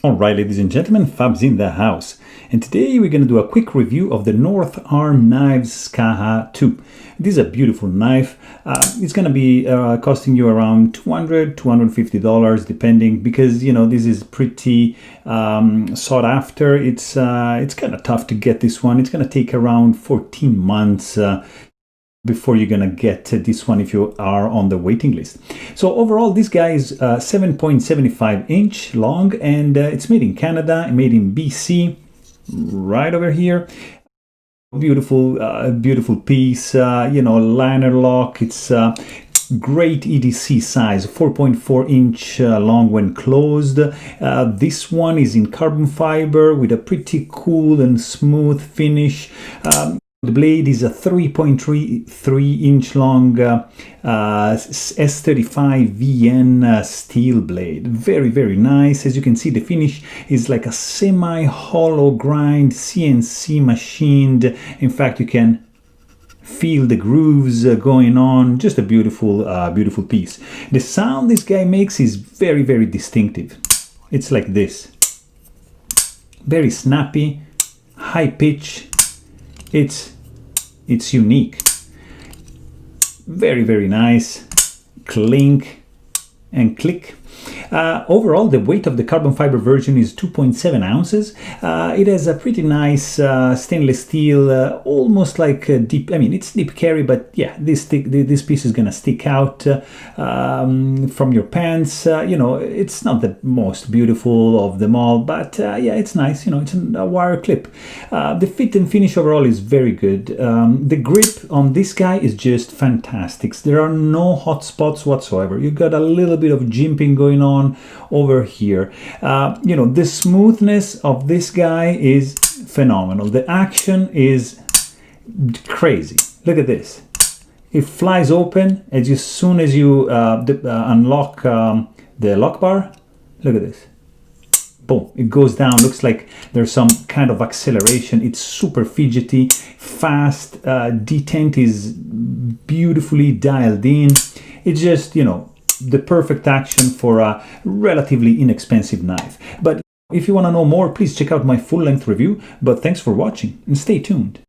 Alright, ladies and gentlemen, Fab's in the house. And today we're going to do a quick review of the North Arm Knives Skaha 2. This is a beautiful knife. It's going to be costing you around $200, $250 depending, because, you know, this is pretty sought after. It's kind of tough to get this one. It's going to take around 14 months before you're gonna get this one if you are on the waiting list. So overall, this guy is 7.75 inch long, and it's made in Canada, made in BC, right over here. Beautiful, beautiful piece. You know, liner lock. It's great Edc size, 4.4 inch long when closed. This one is in carbon fiber with a pretty cool and smooth finish. The blade is a 3.33 inch long S35 VN steel blade. Very, very nice. As you can see, the finish is like a semi-hollow grind, CNC machined. In fact, you can feel the grooves going on. Just a beautiful, beautiful piece. The sound this guy makes is very, very distinctive. It's like this. Very snappy, high pitch. It's unique. Very, very nice. Clink and click. Overall, the weight of the carbon fiber version is 2.7 ounces. It has a pretty nice stainless steel, almost like a deep, I mean, it's deep carry, but yeah, this piece is gonna stick out from your pants. You know, it's not the most beautiful of them all, but yeah, it's nice. You know, it's a wire clip. The fit and finish overall is very good. The grip on this guy is just fantastic. There are no hot spots whatsoever. You got a little bit of jimping going on over here. You know, the smoothness of this guy is phenomenal. The action is crazy. Look at this. It flies open as soon as you unlock the lock bar. Look at this. Boom, it goes down. Looks like there's some kind of acceleration. It's super fidgety, fast. Detent is beautifully dialed in. It's just, you know, the perfect action for a relatively inexpensive knife. But if you want to know more, please check out my full-length review. But thanks for watching and stay tuned.